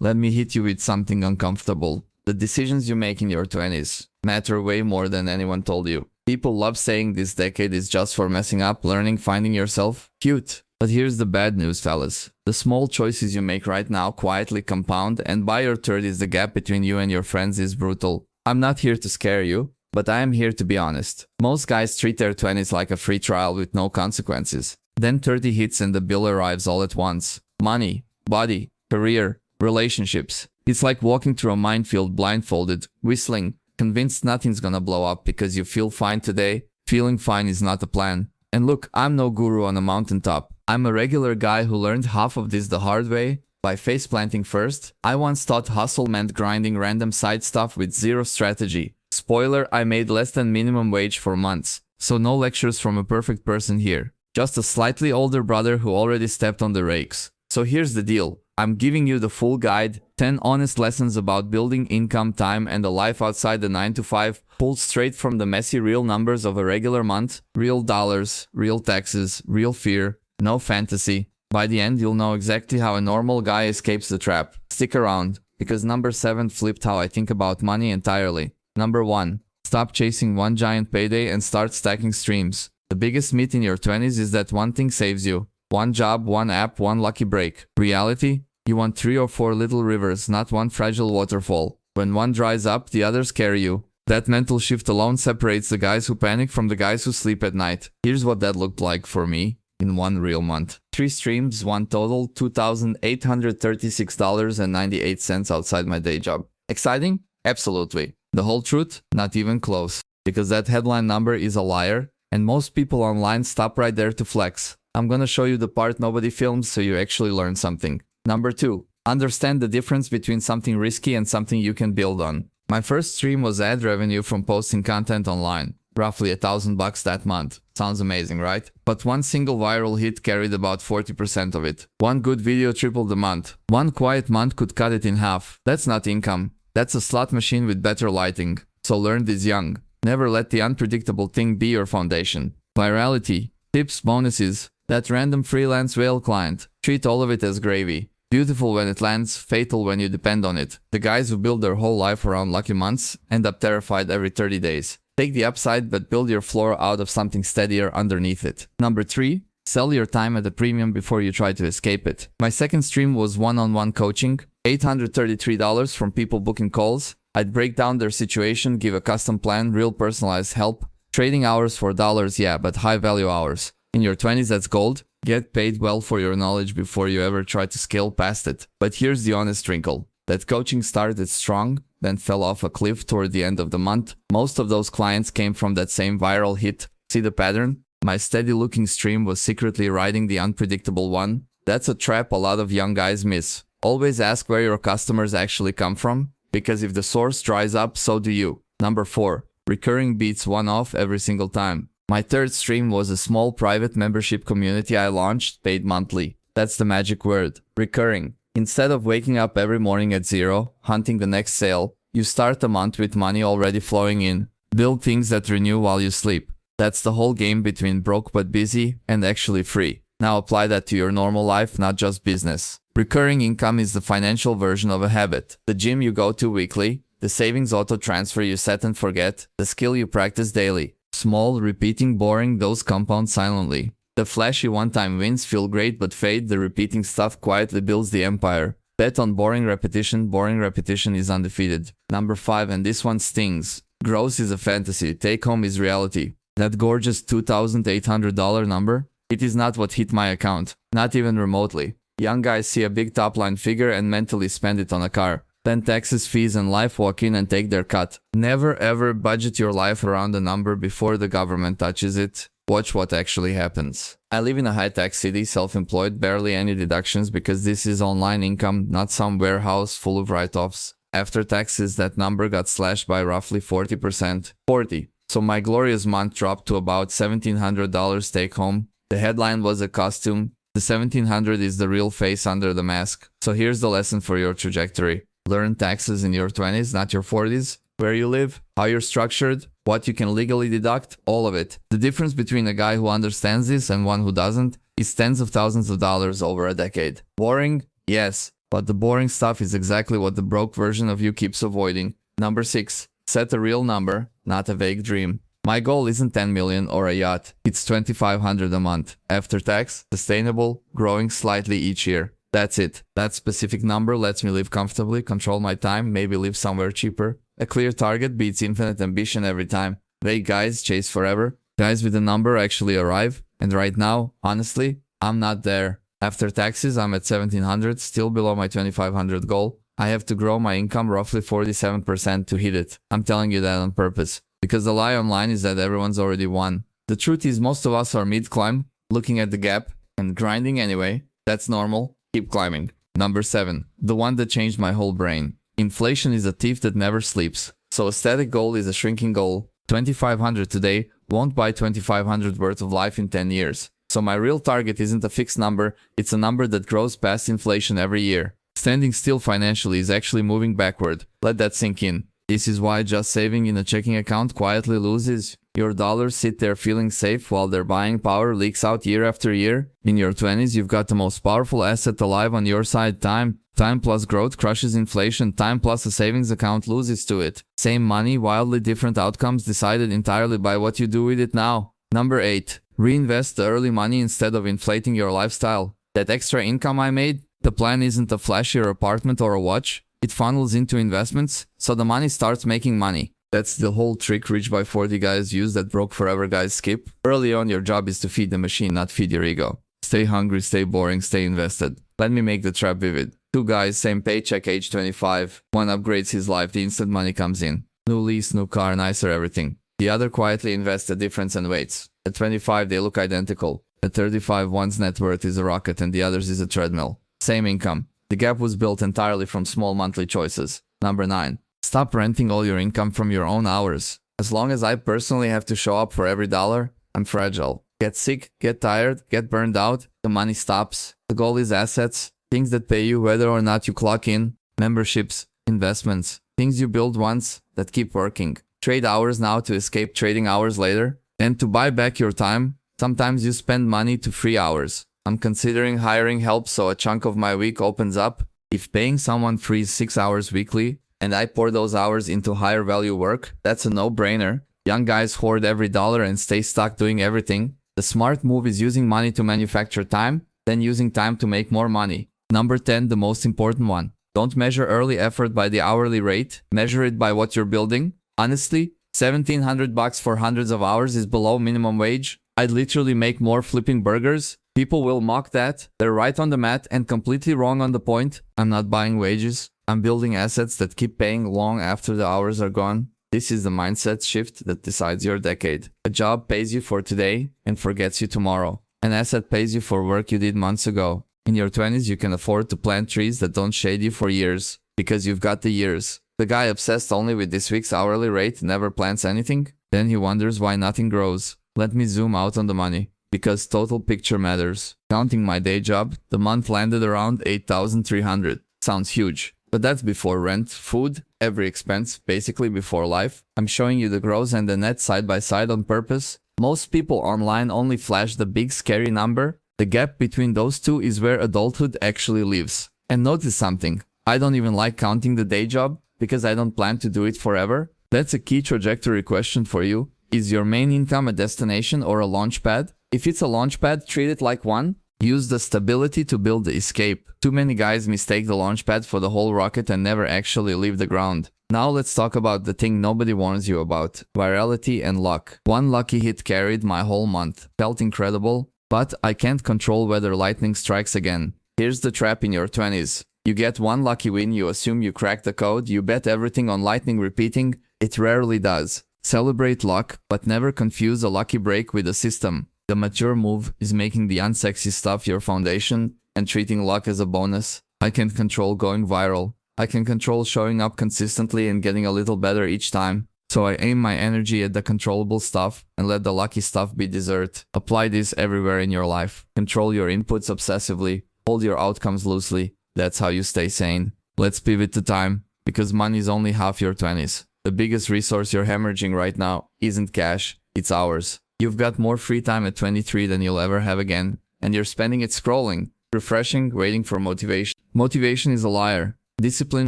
let me hit you with something uncomfortable. The decisions you make in your 20s matter way more than anyone told you. People love saying this decade is just for messing up, learning, finding yourself. Cute. But here's the bad news, fellas. The small choices you make right now quietly compound, and by your 30s the gap between you and your friends is brutal. I'm not here to scare you, but I am here to be honest. Most guys treat their 20s like a free trial with no consequences. Then 30 hits and the bill arrives all at once. Money, body, career, relationships. It's like walking through a minefield blindfolded, whistling, convinced nothing's gonna blow up because you feel fine today. Feeling fine is not a plan. And look, I'm no guru on a mountaintop. I'm a regular guy who learned half of this the hard way, by face planting first. I once thought hustle meant grinding random side stuff with zero strategy. Spoiler, I made less than minimum wage for months. So no lectures from a perfect person here. Just a slightly older brother who already stepped on the rakes. So here's the deal. I'm giving you the full guide, 10 honest lessons about building income, time, and a life outside the 9 to 5, pulled straight from the messy real numbers of a regular month, real dollars, real taxes, real fear, no fantasy. By the end, you'll know exactly how a normal guy escapes the trap. Stick around, because number 7 flipped how I think about money entirely. Number 1. Stop chasing one giant payday and start stacking streams. The biggest myth in your 20s is that one thing saves you. One job, one app, one lucky break. Reality? You want 3 or 4 little rivers, not one fragile waterfall. When one dries up, the others carry you. That mental shift alone separates the guys who panic from the guys who sleep at night. Here's what that looked like for me in one real month. 3 streams, one total, $2,836.98 outside my day job. Exciting? Absolutely. The whole truth? Not even close. Because that headline number is a liar, and most people online stop right there to flex. I'm gonna show you the part nobody films so you actually learn something. Number 2. Understand the difference between something risky and something you can build on. My first stream was ad revenue from posting content online. Roughly $1,000 that month. Sounds amazing, right? But one single viral hit carried about 40% of it. One good video tripled the month. One quiet month could cut it in half. That's not income. That's a slot machine with better lighting. So learn this young. Never let the unpredictable thing be your foundation. Virality, tips, bonuses, that random freelance whale client. Treat all of it as gravy. Beautiful when it lands, fatal when you depend on it. The guys who build their whole life around lucky months end up terrified every 30 days. Take the upside, but build your floor out of something steadier underneath it. Number 3. Sell your time at a premium before you try to escape it. My second stream was one-on-one coaching. $833 from people booking calls. I'd break down their situation, give a custom plan, real personalized help. Trading hours for dollars, yeah, but high value hours. In your 20s, that's gold. Get paid well for your knowledge before you ever try to scale past it. But here's the honest wrinkle. That coaching started strong, then fell off a cliff toward the end of the month. Most of those clients came from that same viral hit. See the pattern? My steady-looking stream was secretly riding the unpredictable one. That's a trap a lot of young guys miss. Always ask where your customers actually come from, because if the source dries up, so do you. Number 4. Recurring beats one-off every single time. My third stream was a small private membership community I launched, paid monthly. That's the magic word. Recurring. Instead of waking up every morning at 0, hunting the next sale, you start the month with money already flowing in. Build things that renew while you sleep. That's the whole game between broke but busy and actually free. Now apply that to your normal life, not just business. Recurring income is the financial version of a habit. The gym you go to weekly, the savings auto transfer you set and forget, the skill you practice daily. Small, repeating, boring, those compound silently. The flashy one-time wins feel great but fade. The repeating stuff quietly builds the empire. Bet on boring repetition is undefeated. Number 5, and this one stings. Gross is a fantasy, take home is reality. That gorgeous $2,800 number? It is not what hit my account, not even remotely. Young guys see a big top-line figure and mentally spend it on a car. Then taxes, fees, and life walk in and take their cut. Never ever budget your life around a number before the government touches it. Watch what actually happens. I live in a high-tax city, self-employed, barely any deductions because this is online income, not some warehouse full of write-offs. After taxes, that number got slashed by roughly 40%. 40. So my glorious month dropped to about $1,700 take home. The headline was a costume. The $1,700 is the real face under the mask. So here's the lesson for your trajectory. Learn taxes in your 20s, not your 40s. Where you live, how you're structured, what you can legally deduct, all of it. The difference between a guy who understands this and one who doesn't is tens of thousands of dollars over a decade. Boring? Yes. but the boring stuff is exactly what the broke version of you keeps avoiding. Number 6. Set a real number, not a vague dream. My goal isn't 10 million or a yacht, it's 2,500 a month. After tax, sustainable, growing slightly each year. That's it. That specific number lets me live comfortably, control my time, maybe live somewhere cheaper. A clear target beats infinite ambition every time. Vague guys chase forever. Guys with a number actually arrive. And right now, honestly, I'm not there. After taxes, I'm at 1,700, still below my 2,500 goal. I have to grow my income roughly 47% to hit it. I'm telling you that on purpose. Because the lie online is that everyone's already won. The truth is most of us are mid-climb, looking at the gap, and grinding anyway. That's normal. Keep climbing. Number 7. The one that changed my whole brain. Inflation is a thief that never sleeps. So a static goal is a shrinking goal. 2,500 today won't buy 2,500 worth of life in 10 years. So my real target isn't a fixed number, it's a number that grows past inflation every year. Standing still financially is actually moving backward. Let that sink in. This is why just saving in a checking account quietly loses. Your dollars sit there feeling safe while their buying power leaks out year after year. In your 20s, you've got the most powerful asset alive on your side, time. Time plus growth crushes inflation. Time plus a savings account loses to it. Same money, wildly different outcomes decided entirely by what you do with it now. Number 8. Reinvest the early money instead of inflating your lifestyle. That extra income I made, the plan isn't a flashier apartment or a watch. It funnels into investments, so the money starts making money. That's the whole trick rich by 40 guys use that broke forever guys skip. Early on, your job is to feed the machine, not feed your ego. Stay hungry, stay boring, stay invested. Let me make the trap vivid. 2 guys, same paycheck, age 25. One upgrades his life, the instant money comes in. New lease, new car, nicer everything. The other quietly invests the difference and waits. At 25, they look identical. At 35, one's net worth is a rocket and the other's is a treadmill. Same income. The gap was built entirely from small monthly choices. Number 9. Stop renting all your income from your own hours. As long as I personally have to show up for every dollar, I'm fragile. Get sick, get tired, get burned out, the money stops. The goal is assets, things that pay you whether or not you clock in, memberships, investments, things you build once that keep working. Trade hours now to escape trading hours later. And to buy back your time, sometimes you spend money to free hours. I'm considering hiring help so a chunk of my week opens up. If paying someone frees 6 hours weekly, and I pour those hours into higher value work, that's a no-brainer. Young guys hoard every dollar and stay stuck doing everything. The smart move is using money to manufacture time, then using time to make more money. Number 10, the most important one. Don't measure early effort by the hourly rate, measure it by what you're building. Honestly, $1,700 for hundreds of hours is below minimum wage. I'd literally make more flipping burgers. People will mock that. They're right on the mat and completely wrong on the point. I'm not buying wages. I'm building assets that keep paying long after the hours are gone. This is the mindset shift that decides your decade. A job pays you for today and forgets you tomorrow. An asset pays you for work you did months ago. In your 20s, you can afford to plant trees that don't shade you for years, because you've got the years. The guy obsessed only with this week's hourly rate never plants anything. Then he wonders why nothing grows. Let me zoom out on the money, because total picture matters. Counting my day job, the month landed around 8,300. Sounds huge. But that's before rent, food, every expense, basically before life. I'm showing you the gross and the net side by side on purpose. Most people online only flash the big scary number. The gap between those two is where adulthood actually lives. And notice something. I don't even like counting the day job because I don't plan to do it forever. That's a key trajectory question for you. Is your main income a destination or a launch pad? If it's a launch pad, treat it like one. Use the stability to build the escape. Too many guys mistake the launch pad for the whole rocket and never actually leave the ground. Now let's talk about the thing nobody warns you about. Virality and luck. One lucky hit carried my whole month. Felt incredible, but I can't control whether lightning strikes again. Here's the trap in your 20s. You get one lucky win, you assume you cracked the code, you bet everything on lightning repeating. It rarely does. Celebrate luck, but never confuse a lucky break with a system. The mature move is making the unsexy stuff your foundation and treating luck as a bonus. I can control going viral. I can control showing up consistently and getting a little better each time. So I aim my energy at the controllable stuff and let the lucky stuff be dessert. Apply this everywhere in your life. Control your inputs obsessively. Hold your outcomes loosely. That's how you stay sane. Let's pivot to time, because money is only half your 20s. The biggest resource you're hemorrhaging right now isn't cash, it's hours. You've got more free time at 23 than you'll ever have again, and you're spending it scrolling, refreshing, waiting for motivation. Motivation is a liar. Discipline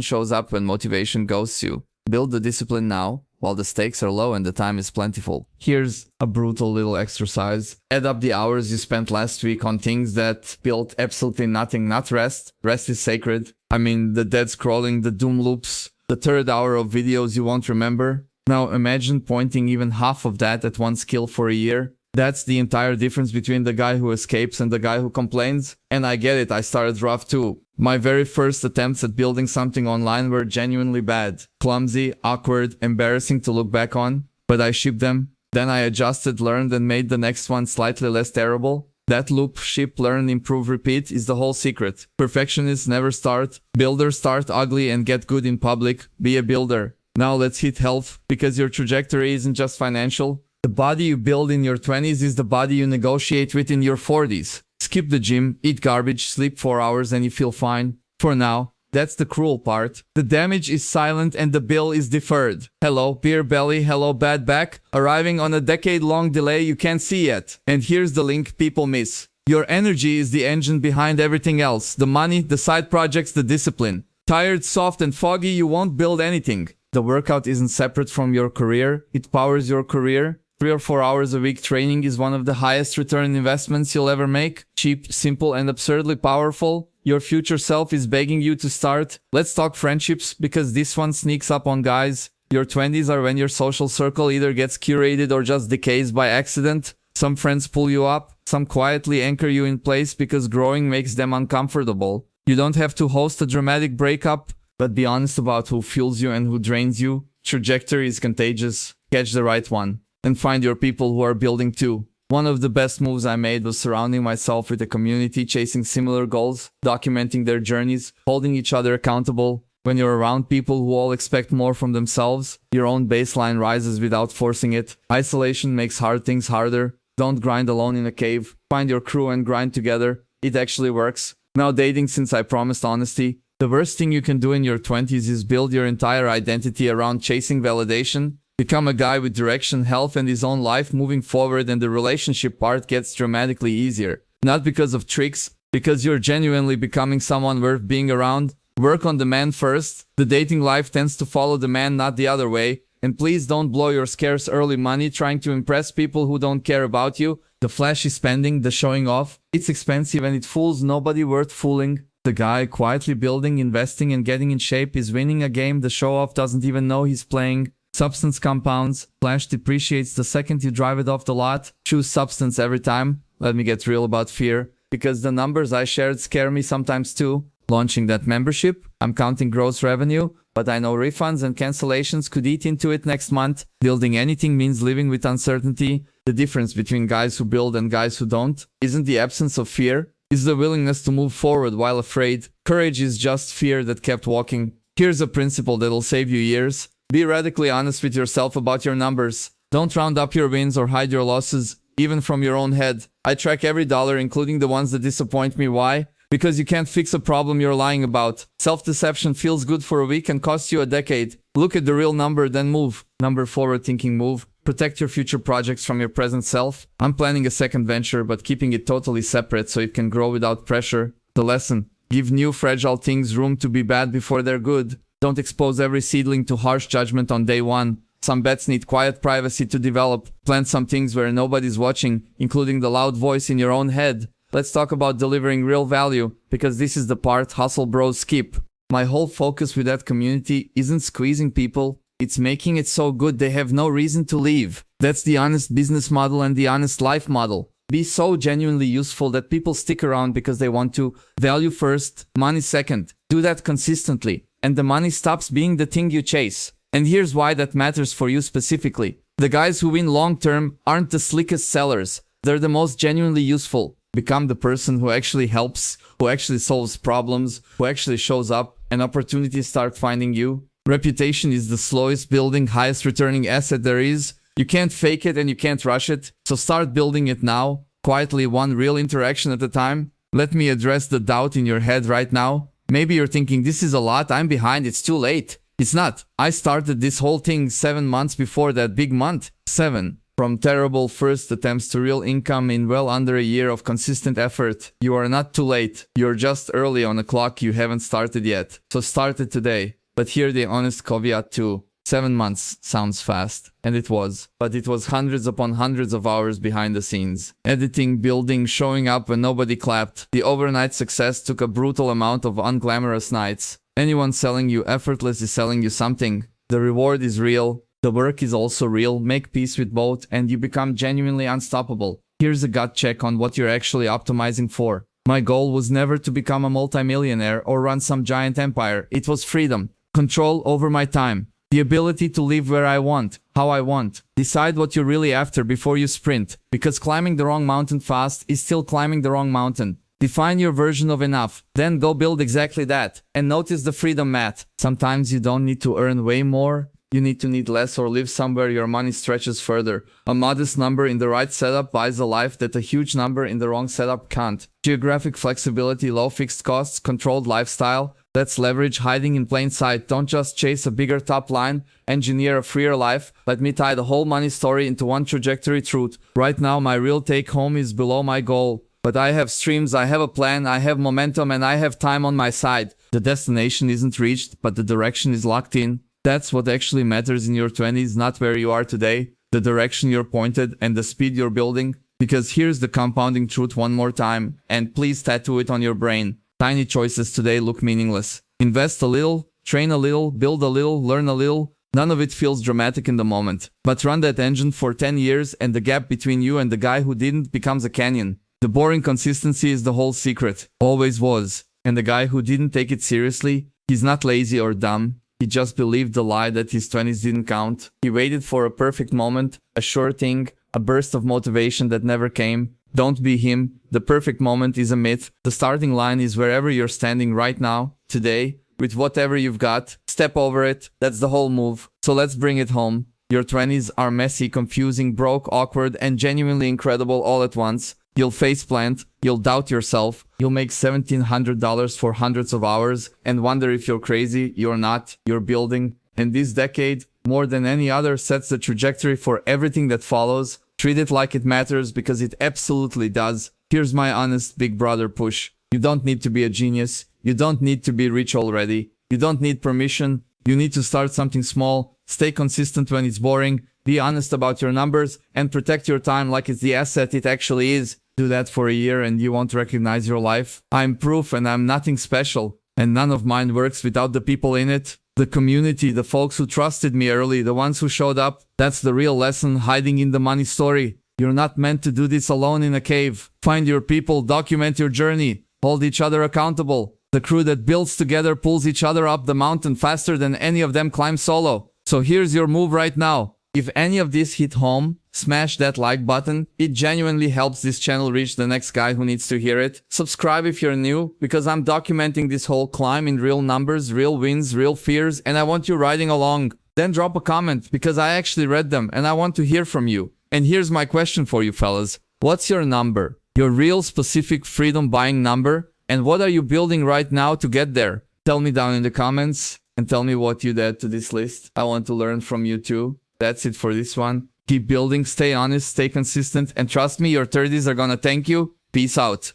shows up when motivation ghosts you. Build the discipline now, while the stakes are low and the time is plentiful. Here's a brutal little exercise. Add up the hours you spent last week on things that built absolutely nothing, not rest. Rest is sacred. I mean, the dead scrolling, the doom loops, the third hour of videos you won't remember. Now imagine pointing even half of that at one skill for a year. That's the entire difference between the guy who escapes and the guy who complains. And I get it, I started rough too. My very first attempts at building something online were genuinely bad. Clumsy, awkward, embarrassing to look back on. But I shipped them. Then I adjusted, learned, and made the next one slightly less terrible. That loop, ship, learn, improve, repeat is the whole secret. Perfectionists never start. Builders start ugly and get good in public. Be a builder. Now let's hit health, because your trajectory isn't just financial. The body you build in your 20s is the body you negotiate with in your 40s. Skip the gym, eat garbage, sleep 4 hours and you feel fine. For now. That's the cruel part. The damage is silent and the bill is deferred. Hello, beer belly, hello, bad back. Arriving on a decade-long delay you can't see yet. And here's the link people miss. Your energy is the engine behind everything else. The money, the side projects, the discipline. Tired, soft and foggy, you won't build anything. The workout isn't separate from your career. It powers your career. 3 or 4 hours a week training is one of the highest return investments you'll ever make. Cheap, simple, and absurdly powerful. Your future self is begging you to start. Let's talk friendships, because this one sneaks up on guys. Your 20s are when your social circle either gets curated or just decays by accident. Some friends pull you up. Some quietly anchor you in place because growing makes them uncomfortable. You don't have to host a dramatic breakup, but be honest about who fuels you and who drains you. Trajectory is contagious. Catch the right one. And find your people who are building too. One of the best moves I made was surrounding myself with a community chasing similar goals, documenting their journeys, holding each other accountable. When you're around people who all expect more from themselves, your own baseline rises without forcing it. Isolation makes hard things harder. Don't grind alone in a cave. Find your crew and grind together. It actually works. Now dating, since I promised honesty. The worst thing you can do in your 20s is build your entire identity around chasing validation. Become a guy with direction, health, and his own life moving forward, and the relationship part gets dramatically easier. Not because of tricks, because you're genuinely becoming someone worth being around. Work on the man first. The dating life tends to follow the man, not the other way. And please don't blow your scarce early money trying to impress people who don't care about you. The flashy spending, the showing off. It's expensive and it fools nobody worth fooling. The guy quietly building, investing, and getting in shape is winning a game the show-off doesn't even know he's playing. Substance compounds. Flash depreciates the second you drive it off the lot. Choose substance every time. Let me get real about fear, because the numbers I shared scare me sometimes too. Launching that membership, I'm counting gross revenue, but I know refunds and cancellations could eat into it next month. Building anything means living with uncertainty. The difference between guys who build and guys who don't isn't the absence of fear, it's the willingness to move forward while afraid. Courage is just fear that kept walking. Here's a principle that'll save you years. Be radically honest with yourself about your numbers. Don't round up your wins or hide your losses, even from your own head. I track every dollar, including the ones that disappoint me. Why? Because you can't fix a problem you're lying about. Self-deception feels good for a week and costs you a decade. Look at the real number, then move. Number forward-thinking move. Protect your future projects from your present self. I'm planning a second venture, but keeping it totally separate so it can grow without pressure. The lesson. Give new fragile things room to be bad before they're good. Don't expose every seedling to harsh judgment on day one. Some bets need quiet privacy to develop. Plant some things where nobody's watching, including the loud voice in your own head. Let's talk about delivering real value, because this is the part hustle bros skip. My whole focus with that community isn't squeezing people, it's making it so good they have no reason to leave. That's the honest business model and the honest life model. Be so genuinely useful that people stick around because they want to. Value first, money second. Do that consistently. And the money stops being the thing you chase. And here's why that matters for you specifically. The guys who win long term aren't the slickest sellers. They're the most genuinely useful. Become the person who actually helps, who actually solves problems, who actually shows up, and opportunities start finding you. Reputation is the slowest building, highest returning asset there is. You can't fake it and you can't rush it. So start building it now, quietly, one real interaction at a time. Let me address the doubt in your head right now. Maybe you're thinking, this is a lot, I'm behind, it's too late. It's not. I started this whole thing 7 months before that big month. 7. From terrible first attempts to real income in well under a year of consistent effort. You are not too late. You're just early on a clock you haven't started yet. So start it today. But hear the honest caveat too. 7 months sounds fast, and it was. But it was hundreds upon hundreds of hours behind the scenes. Editing, building, showing up when nobody clapped. The overnight success took a brutal amount of unglamorous nights. Anyone selling you effortless is selling you something. The reward is real. The work is also real. Make peace with both and you become genuinely unstoppable. Here's a gut check on what you're actually optimizing for. My goal was never to become a multimillionaire or run some giant empire. It was freedom. Control over my time. The ability to live where I want, how I want. Decide what you're really after before you sprint. Because climbing the wrong mountain fast is still climbing the wrong mountain. Define your version of enough. Then go build exactly that. And notice the freedom math. Sometimes you don't need to earn way more. You need less or live somewhere your money stretches further. A modest number in the right setup buys a life that a huge number in the wrong setup can't. Geographic flexibility, low fixed costs, controlled lifestyle. That's leverage hiding in plain sight. Don't just chase a bigger top line, engineer a freer life. Let me tie the whole money story into one trajectory truth. Right now my real take home is below my goal. But I have streams, I have a plan, I have momentum, and I have time on my side. The destination isn't reached, but the direction is locked in. That's what actually matters in your 20s, not where you are today, the direction you're pointed and the speed you're building. Because here's the compounding truth one more time, and please tattoo it on your brain. Tiny choices today look meaningless. Invest a little, train a little, build a little, learn a little. None of it feels dramatic in the moment. But run that engine for 10 years and the gap between you and the guy who didn't becomes a canyon. The boring consistency is the whole secret. Always was. And the guy who didn't take it seriously, he's not lazy or dumb. He just believed the lie that his 20s didn't count. He waited for a perfect moment, a sure thing, a burst of motivation that never came. Don't be him. The perfect moment is a myth. The starting line is wherever you're standing right now, today, with whatever you've got. Step over it. That's the whole move. So let's bring it home. Your 20s are messy, confusing, broke, awkward, and genuinely incredible all at once. You'll faceplant, you'll doubt yourself, you'll make $1,700 for hundreds of hours and wonder if you're crazy. You're not, you're building. And this decade, more than any other, sets the trajectory for everything that follows. Treat it like it matters because it absolutely does. Here's my honest big brother push. You don't need to be a genius. You don't need to be rich already. You don't need permission. You need to start something small. Stay consistent when it's boring. Be honest about your numbers and protect your time like it's the asset it actually is. Do that for a year and you won't recognize your life. I'm proof and I'm nothing special. And none of mine works without the people in it. The community, the folks who trusted me early, the ones who showed up. That's the real lesson hiding in the money story. You're not meant to do this alone in a cave. Find your people, document your journey, hold each other accountable. The crew that builds together pulls each other up the mountain faster than any of them climb solo. So here's your move right now. If any of this hit home, smash that like button. It genuinely helps this channel reach the next guy who needs to hear it. Subscribe if you're new, because I'm documenting this whole climb in real numbers, real wins, real fears, and I want you riding along. Then drop a comment, because I actually read them and I want to hear from you. And here's my question for you fellas. What's your number? Your real specific freedom buying number? And what are you building right now to get there? Tell me down in the comments and tell me what you'd add to this list. I want to learn from you too. That's it for this one. Keep building, stay honest, stay consistent, and trust me, your 30s are gonna thank you. Peace out.